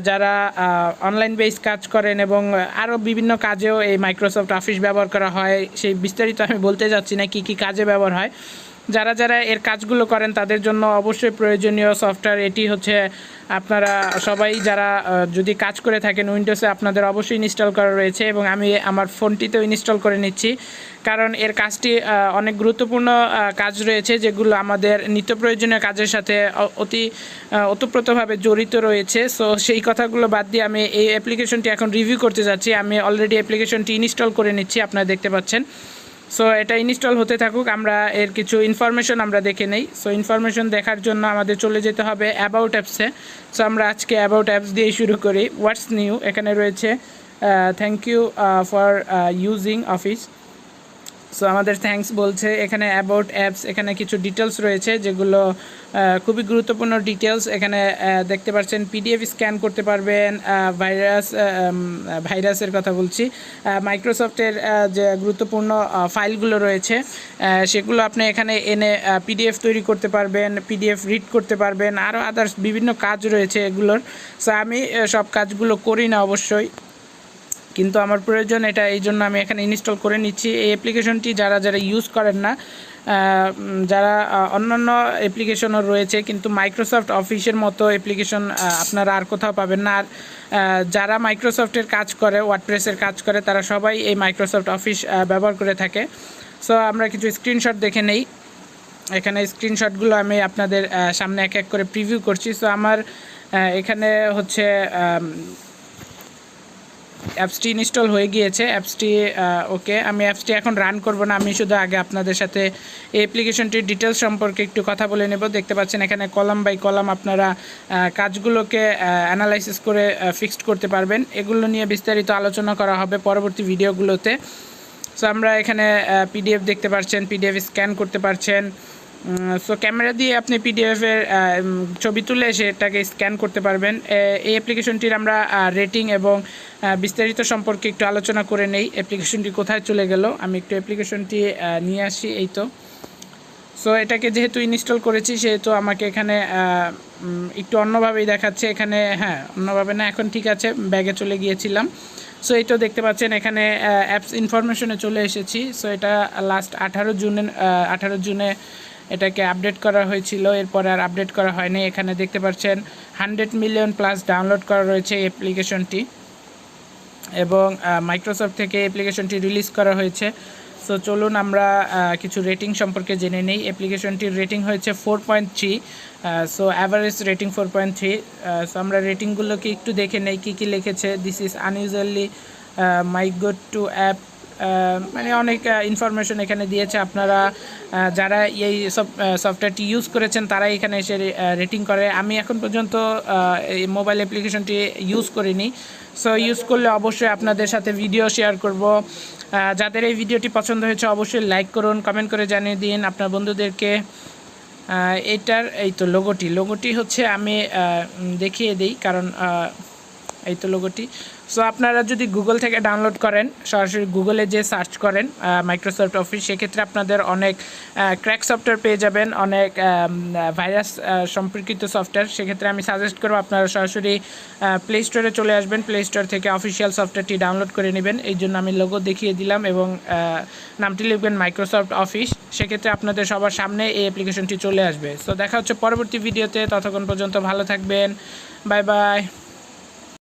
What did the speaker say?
যারা online base কাজ করেন এবং আরও বিভিন্ন কাজেও এই মাইক্রোসফট অফিস ব্যবহার করা হয়, সেই বিস্তারিত আমি বলতে যাচ্ছি না কী কী কাজে ব্যবহার হয়। যারা যারা এর কাজগুলো করেন তাদের জন্য অবশ্যই প্রয়োজনীয় সফটওয়্যার এটি হচ্ছে। আপনারা সবাই যারা যদি কাজ করে থাকেন উইন্ডোজে, আপনাদের অবশ্যই ইনস্টল করা রয়েছে এবং আমি আমার ফোনটিতেও ইনস্টল করে নিচ্ছি, কারণ এর কাজটি অনেক গুরুত্বপূর্ণ কাজ রয়েছে যেগুলো আমাদের নিত্য প্রয়োজনীয় কাজের সাথে ওতপ্রোতভাবে জড়িত রয়েছে। সো সেই কথাগুলো বাদ দিয়ে আমি এই অ্যাপ্লিকেশনটি এখন রিভিউ করতে যাচ্ছি। আমি অলরেডি অ্যাপ্লিকেশনটি ইনস্টল করে নিচ্ছি, আপনারা দেখতে পাচ্ছেন। সো এটা ইনস্টল হতে থাকুক, আমরা এর কিছু ইনফরমেশন আমরা দেখে নেই। সো ইনফরমেশন দেখার জন্য আমাদের চলে যেতে হবে অ্যাবাউট অ্যাপসে। সো আমরা আজকে অ্যাবাউট অ্যাপস দিয়ে শুরু করি। হোয়াটস নিউ, এখানে রয়েছে thank you for using Office. So আমাদের থ্যাঙ্কস বলছে। এখানে অ্যাবাউট অ্যাপস, এখানে কিছু ডিটেলস রয়েছে যেগুলো খুবই গুরুত্বপূর্ণ ডিটেলস। এখানে দেখতে পাচ্ছেন পিডিএফ স্ক্যান করতে পারবেন, ভাইরাসের কথা বলছি, মাইক্রোসফটের যে গুরুত্বপূর্ণ ফাইলগুলো রয়েছে সেগুলো আপনি এখানে এনে পিডিএফ তৈরি করতে পারবেন, পিডিএফ রিড করতে পারবেন, আরও আদার্স বিভিন্ন কাজ রয়েছে এগুলোর। সো আমি সব কাজগুলো করি না অবশ্যই, কিন্তু আমার প্রয়োজন এটা, এই জন্য আমি এখানে ইনস্টল করে নিচ্ছি। এই অ্যাপ্লিকেশনটি যারা যারা ইউজ করেন না, যারা অন্যান্য অ্যাপ্লিকেশনও রয়েছে কিন্তু মাইক্রোসফট অফিসের মতো অ্যাপ্লিকেশন আপনারা আর কোথাও পাবেন না। আর যারা মাইক্রোসফটের কাজ করে, ওয়ার্ডপ্রেসের কাজ করে, তারা সবাই এই মাইক্রোসফট অফিস ব্যবহার করে থাকে। সো আমরা কিছু স্ক্রিনশট দেখে নেই। এখানে স্ক্রিনশটগুলো আমি আপনাদের সামনে এক এক করে প্রিভিউ করছি। সো আমার এখানে হচ্ছে অ্যাপসটি ইনস্টল হয়ে গিয়েছে, অ্যাপসটি ওকে। আমি অ্যাপসটি এখন রান করব না, আমি শুধু আগে আপনাদের সাথে এই অ্যাপ্লিকেশনটির ডিটেলস সম্পর্কে একটু কথা বলে নেব। দেখতে পাচ্ছেন এখানে কলাম বাই কলাম আপনারা কাজগুলোকে অ্যানালাইসিস করে ফিক্সড করতে পারবেন। এগুলো নিয়ে বিস্তারিত আলোচনা করা হবে পরবর্তী ভিডিওগুলোতে। সো আমরা এখানে পিডিএফ দেখতে পাচ্ছেন, পিডিএফ স্ক্যান করতে পারছেন। সো ক্যামেরা দিয়ে আপনি পিডিএফের ছবি তুলে সেটাকে স্ক্যান করতে পারবেন। এই অ্যাপ্লিকেশনটির আমরা রেটিং এবং বিস্তারিত সম্পর্কে একটু আলোচনা করে নেই। অ্যাপ্লিকেশনটি কোথায় চলে গেল, আমি একটু অ্যাপ্লিকেশনটি নিয়ে আসি। এই তো। সো এটাকে যেহেতু ইনস্টল করেছি সেহেতু আমাকে এখানে একটু অন্যভাবেই দেখাচ্ছে। এখানে হ্যাঁ, অন্যভাবে না, এখন ঠিক আছে, ব্যাগে চলে গিয়েছিলাম। সো এই তো দেখতে পাচ্ছেন এখানে অ্যাপস ইনফরমেশনে চলে এসেছি। সো এটা লাস্ট 18 জুনে এটাকে আপডেট করা হয়েছিল, এরপরে আর আপডেট করা হয়নি। এখানে দেখতে পাচ্ছেন 100 মিলিয়ন প্লাস ডাউনলোড করা রয়েছে এই অ্যাপ্লিকেশনটি, এবং মাইক্রোসফট থেকে অ্যাপ্লিকেশনটি রিলিজ করা হয়েছে। সো চলুন আমরা কিছু রেটিং সম্পর্কে জেনে নেই। অ্যাপ্লিকেশনটির রেটিং হয়েছে 4.3। So average rating 4.3। সো আমরা রেটিংগুলোকে একটু দেখে নেই কী কী লিখেছে। This is unusually my good to app, মানে অনেক ইনফরমেশন এখানে দিয়েছে। আপনারা যারা এই সফটওয়্যারটি ইউজ করেছেন তারাই এখানে এসে রেটিং করে। আমি এখন পর্যন্ত এই মোবাইল অ্যাপ্লিকেশনটি ইউজ করিনি। সো ইউজ করলে অবশ্যই আপনাদের সাথে ভিডিও শেয়ার করব। যাদের এই ভিডিওটি পছন্দ হয়েছে অবশ্যই লাইক করুন, কমেন্ট করে জানিয়ে দিন আপনার বন্ধুদেরকে। এইটার এই তো লোগোটি হচ্ছে, আমি দেখিয়ে দিই, কারণ এই তো লোগোটি। সো আপনারা যদি গুগল থেকে ডাউনলোড করেন, সরাসরি গুগলে যে সার্চ করেন মাইক্রোসফট অফিস, সেক্ষেত্রে আপনাদের অনেক ক্র্যাক সফটওয়্যার পেয়ে যাবেন, অনেক ভাইরাস সম্পর্কিত সফটওয়্যার। সেক্ষেত্রে আমি সাজেস্ট করব আপনারা সরাসরি প্লে স্টোরে চলে আসবেন, প্লে স্টোর থেকে অফিসিয়াল সফটওয়্যারটি ডাউনলোড করে নেবেন। এই জন্য আমি লোগো দেখিয়ে দিলাম এবং নামটি লিখবেন মাইক্রোসফট অফিস। সেক্ষেত্রে আপনাদের সবার সামনে এই অ্যাপ্লিকেশনটি চলে আসবে। সো দেখা হচ্ছে পরবর্তী ভিডিওতে, ততক্ষণ পর্যন্ত ভালো থাকবেন, বাই বাই।